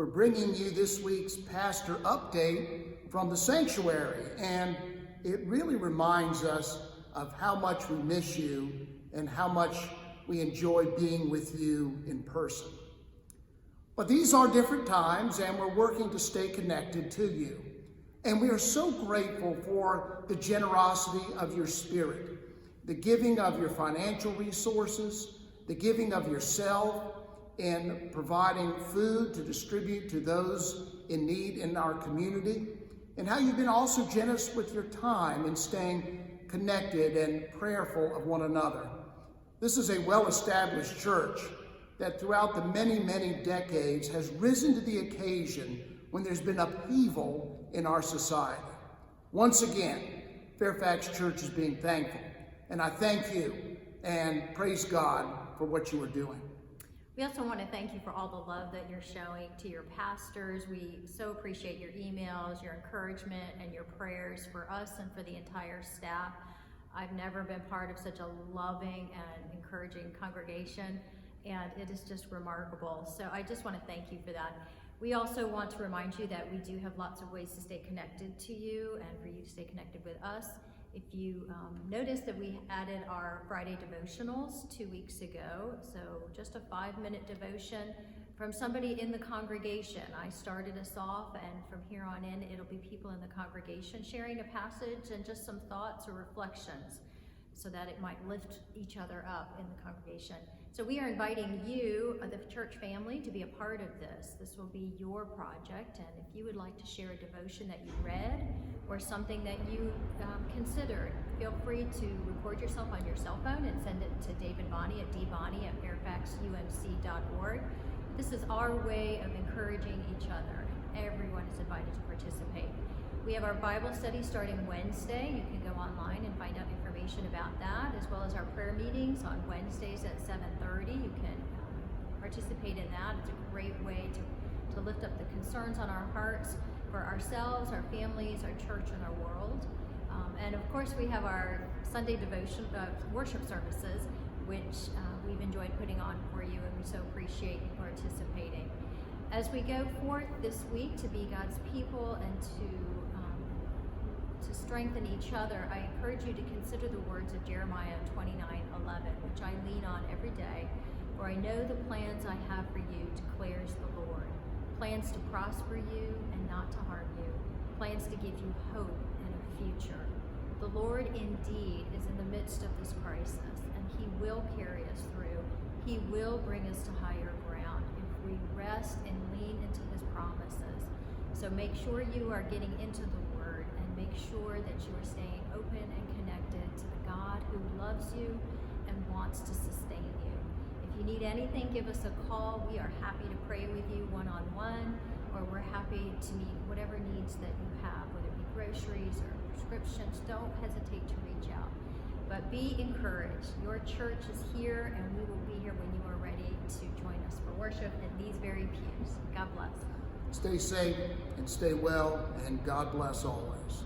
we're bringing you this week's pastor update from the sanctuary, and it really reminds us of how much we miss you and how much we enjoy being with you in person. But these are different times, and we're working to stay connected to you. And we are so grateful for the generosity of your spirit, the giving of your financial resources, the giving of yourself, and providing food to distribute to those in need in our community, and how you've been also generous with your time in staying connected and prayerful of one another. This is a well-established church that throughout the many, many decades has risen to the occasion when there's been upheaval in our society. Once again, Fairfax Church is being thankful, and I thank you and praise God for what you are doing. We also want to thank you for all the love that you're showing to your pastors. We so appreciate your emails, your encouragement, and your prayers for us and for the entire staff. I've never been part of such a loving and encouraging congregation, and it is just remarkable. So I just want to thank you for that. We also want to remind you that we do have lots of ways to stay connected to you and for you to stay connected with us. If you noticed that we added our Friday devotionals 2 weeks ago, so just a 5-minute devotion from somebody in the congregation. I started us off, and from here on in, it'll be people in the congregation sharing a passage and just some thoughts or reflections so that it might lift each other up in the congregation. So we are inviting you, the church family, to be a part of this. This will be your project, and if you would like to share a devotion that you read or something that you considered, feel free to record yourself on your cell phone and send it to David Bonney at dbonney@fairfaxumc.org. This is our way of encouraging each other. Everyone is invited to participate. We have our Bible study starting Wednesday. You can go online and find out information about that, as well as our prayer meetings on Wednesdays at 7:30. You can participate in that. It's a great way to lift up the concerns on our hearts for ourselves, our families, our church, and our world. And of course, we have our Sunday devotion worship services, which we've enjoyed putting on for you, and we so appreciate you participating. As we go forth this week to be God's people and to strengthen each other, I encourage you to consider the words of Jeremiah 29:11, which I lean on every day. For I know the plans I have for you, declares the Lord. Plans to prosper you and not to harm you. Plans to give you hope and a future. The Lord indeed is in the midst of this crisis, and He will carry us through. He will bring us to higher ground if we rest and lean into His promises. So make sure you are getting into the Word, and make sure that you are staying open and connected to the God who loves you and wants to sustain you. If you need anything, give us a call. We are happy to pray with you one-on-one, or we're happy to meet whatever needs that you have, whether it be groceries or prescriptions. Don't hesitate to reach out. But be encouraged. Your church is here, and we will be here when you are ready to join us for worship in these very pews. God bless. Stay safe and stay well, and God bless always.